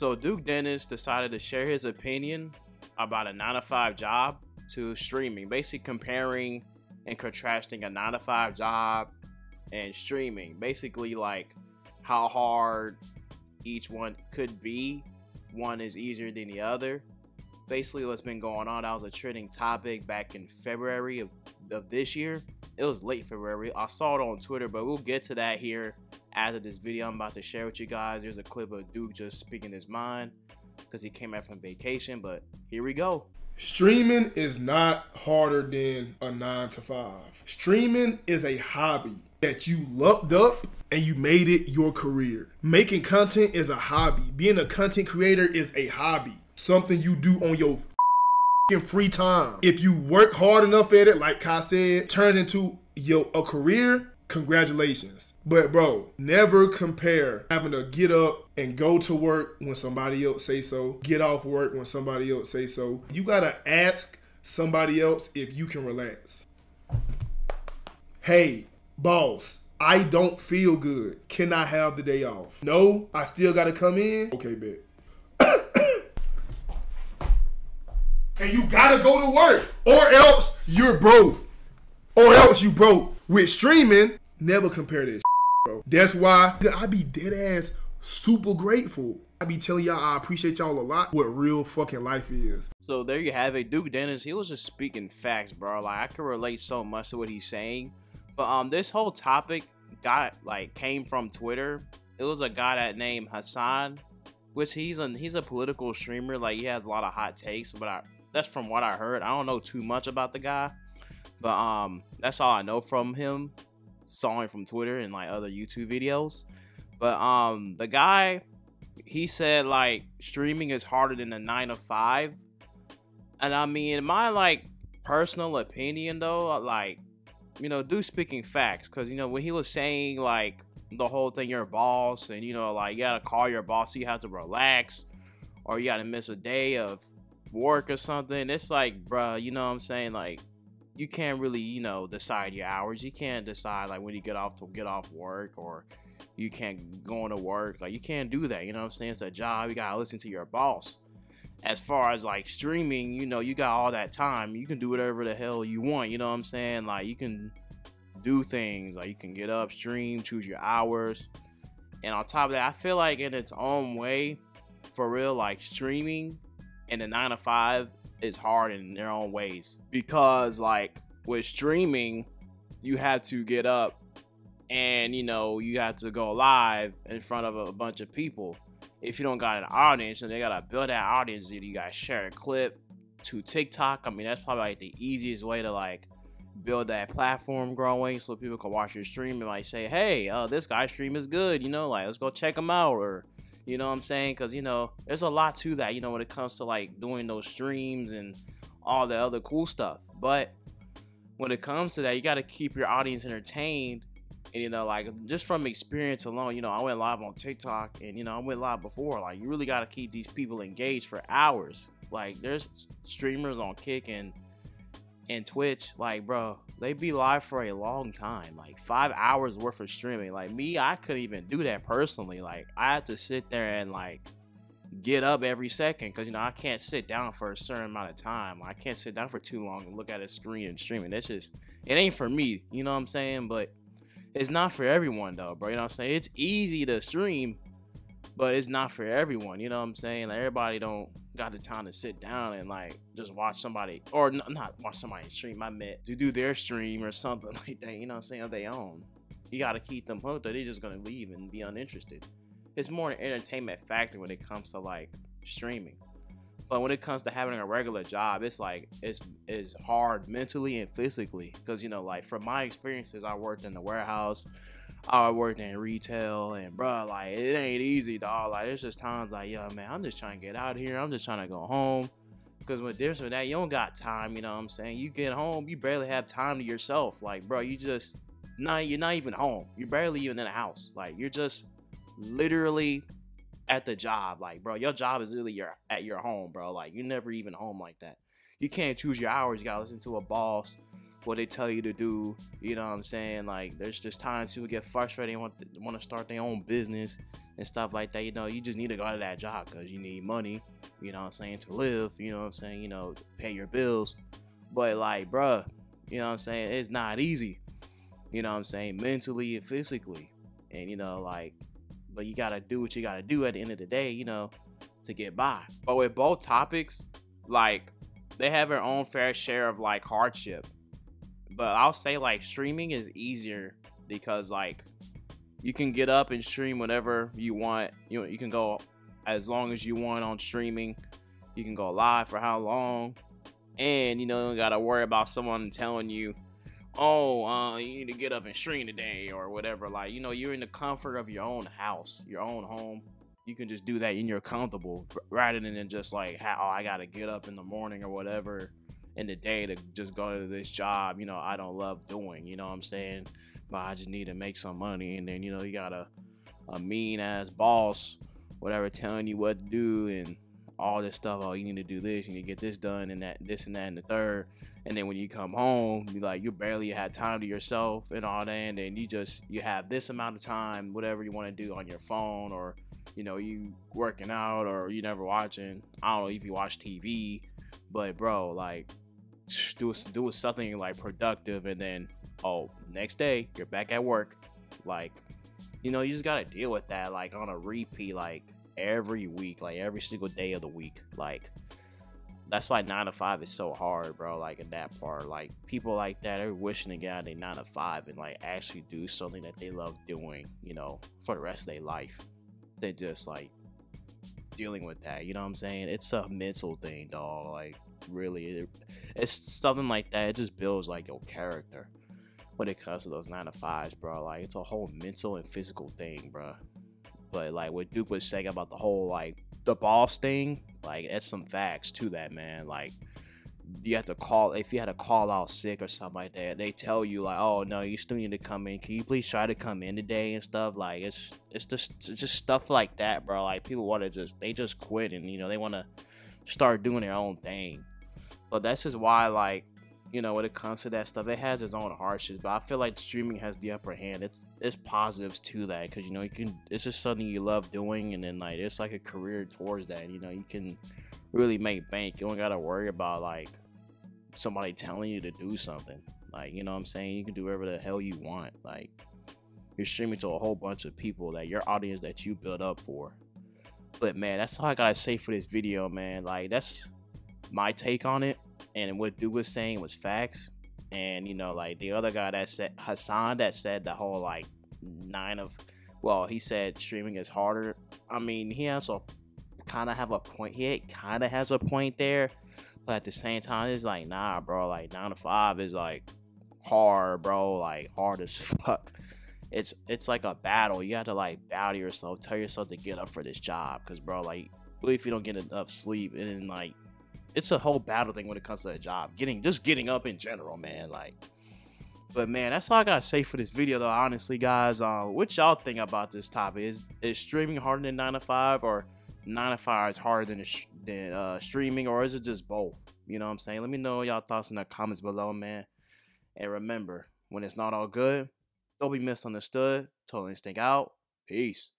So Duke Dennis decided to share his opinion about a 9-to-5 job to streaming, basically comparing and contrasting a 9-to-5 job and streaming, basically like how hard each one could be. One is easier than the other. Basically what's been going on, that was a trending topic back in February of this year. It was late February. I saw it on Twitter, but we'll get to that here after this video I'm about to share with you guys. There's a clip of Duke just speaking his mind because he came back from vacation, but here we go. Streaming is not harder than a 9-to-5. Streaming is a hobby that you looked up and you made it your career. Making content is a hobby. Being a content creator is a hobby. Something you do on your free time. If you work hard enough at it, like Kai said, turn into a career, congratulations. But bro, never compare having to get up and go to work when somebody else say so, get off work when somebody else say so. You gotta ask somebody else if you can relax. Hey, boss, I don't feel good. Can I have the day off? No, I still gotta come in? Okay, bet. And you gotta go to work, or else you're broke. Or else you broke. With streaming, never compare this, bro. That's why I be dead ass super grateful. I be telling y'all I appreciate y'all a lot, what real fucking life is. So there you have it. Duke Dennis, he was just speaking facts, bro. Like, I can relate so much to what he's saying. But this whole topic came from Twitter. It was a guy that named Hasan, which he's a political streamer. Like, he has a lot of hot takes, but that's from what I heard. I don't know too much about the guy, but that's all I know from him. Saw him from Twitter and like other YouTube videos. But the guy, he said like streaming is harder than a 9-to-5. And I mean, in my like personal opinion though, like, you know, Duke speaking facts, because you know when he was saying like the whole thing, you're a boss, and you know, like you gotta call your boss, so you have to relax, or you gotta miss a day of work or something. It's like, bruh, you know what I'm saying? Like, you can't really, you know, decide your hours. You can't decide like when you get off work, or you can't go into work. Like, you can't do that. You know what I'm saying? It's a job. You gotta listen to your boss. As far as like streaming, you know, you got all that time. You can do whatever the hell you want. You know what I'm saying? Like, you can do things. Like, you can get up, stream, choose your hours. And on top of that, I feel like in its own way, for real, like streaming and the 9-to-5 is hard in their own ways, because like with streaming, you have to get up and, you know, you have to go live in front of a bunch of people. If you don't got an audience, and they gotta build that audience, you gotta share a clip to TikTok. I mean, that's probably like the easiest way to like build that platform growing, so people can watch your stream and like say, hey, this guy's stream is good, you know, like let's go check him out. Or, you know what I'm saying? Because, you know, there's a lot to that, you know, when it comes to like doing those streams and all the other cool stuff. But when it comes to that, you got to keep your audience entertained. And, you know, like just from experience alone, you know, I went live on TikTok, and, you know, I went live before. Like, you really got to keep these people engaged for hours. Like, there's streamers on Kick and Twitch, like, bro, they be live for a long time, like 5 hours worth of streaming. Like me, I couldn't even do that personally. Like, I have to sit there and like get up every second, because, you know, I can't sit down for a certain amount of time. I can't sit down for too long and look at a screen and streaming. That's just, it ain't for me, you know what I'm saying? But it's not for everyone though, bro. You know what I'm saying? It's easy to stream, but it's not for everyone, you know what I'm saying? Like, everybody don't got the time to sit down and like just watch somebody, or not watch somebody stream, I meant to do their stream or something like that, you know what I'm saying, of their own. You got to keep them hooked, or they're just gonna leave and be uninterested. It's more an entertainment factor when it comes to like streaming. But when it comes to having a regular job, it's like it's hard mentally and physically, because, you know, like from my experiences, I worked in the warehouse, I worked in retail, and bro, like, it ain't easy, dog. Like, there's just times like, yo, man, I'm just trying to get out of here. I'm just trying to go home. Because with this or that, you don't got time, you know what I'm saying? You get home, you barely have time to yourself. Like, bro, you're not even home. You're barely even in the house. Like, you're just literally at the job. Like, bro, your job is really at your home, bro. Like, you're never even home like that. You can't choose your hours. You gotta listen to a boss, what they tell you to do. You know what I'm saying? Like, there's just times people get frustrated and want to start their own business and stuff like that. You know, you just need to go to that job because you need money, you know what I'm saying, to live, you know what I'm saying, you know, pay your bills. But like, bruh, you know what I'm saying, it's not easy, you know what I'm saying, mentally and physically. And, you know, like, but you gotta do what you gotta do at the end of the day, you know, to get by. But with both topics, like, they have their own fair share of like hardship. But I'll say like streaming is easier because like you can get up and stream whatever you want. You can go as long as you want on streaming. You can go live for how long, and you don't gotta worry about someone telling you, oh, you need to get up and stream today or whatever. Like, you know, you're in the comfort of your own house, your own home. You can just do that and you're comfortable rather than just like, how I gotta get up in the morning or whatever in the day to just go to this job, you know, I don't love doing, you know what I'm saying, but I just need to make some money. And then, you know, you got a mean ass boss, whatever, telling you what to do and all this stuff. Oh, you need to do this, you need to get this done, and that, this and that and the third. And then when you come home, you like, you barely had time to yourself and all that, and then you have this amount of time, whatever you want to do on your phone, or, you know, you working out, or you never watching, I don't know if you watch TV, but bro, like, do something like productive, and then next day you're back at work. Like, you know, you just gotta deal with that like on a repeat, like every week, like every single day of the week. Like, that's why 9 to 5 is so hard, bro. Like, in that part, like, people like that are wishing to get out of their 9 to 5 and like actually do something that they love doing, you know, for the rest of their life. They just like dealing with that, you know what I'm saying? It's a mental thing, dog. Like, really, it's something like that. It just builds like your character when it comes to those 9 to 5s, bro. Like, it's a whole mental and physical thing, bro. But like what Duke was saying about the whole like the boss thing, like, that's some facts to that, man. Like, you have to call, if you had to call out sick or something like that, they tell you like, oh no, you still need to come in, can you please try to come in today and stuff. Like, it's just stuff like that, bro. Like, people want to they just quit, and you know, they want to start doing their own thing. But that's just why, like, you know, when it comes to that stuff, it has its own hardships. But I feel like streaming has the upper hand. It's positives to that, because, you know, it's just something you love doing, and then like it's like a career towards that. You know, you can really make bank. You don't gotta worry about like somebody telling you to do something. Like, you know what I'm saying, you can do whatever the hell you want. Like, you're streaming to a whole bunch of people, that your audience that you built up for. But man, that's all I gotta say for this video, man. Like, that's my take on it, and what Dude was saying was facts. And, you know, like the other guy that said, Hasan, that said the whole like he said streaming is harder. I mean, he also kind of have a point. He kind of has a point there, but at the same time, it's like, nah, bro. Like, 9 to 5 is like hard, bro. Like, hard as fuck. It's like a battle. You have to like battle yourself, tell yourself to get up for this job, because, bro, like, what if you don't get enough sleep? And then like, it's a whole battle thing when it comes to a job. Getting up in general, man. Like, but man, that's all I gotta say for this video, though. Honestly, guys, what y'all think about this topic? Is streaming harder than 9 to 5, or 9 to 5 is harder than streaming, or is it just both? You know what I'm saying? Let me know y'all thoughts in the comments below, man. And remember, when it's not all good, don't be misunderstood. Total Instinct out. Peace.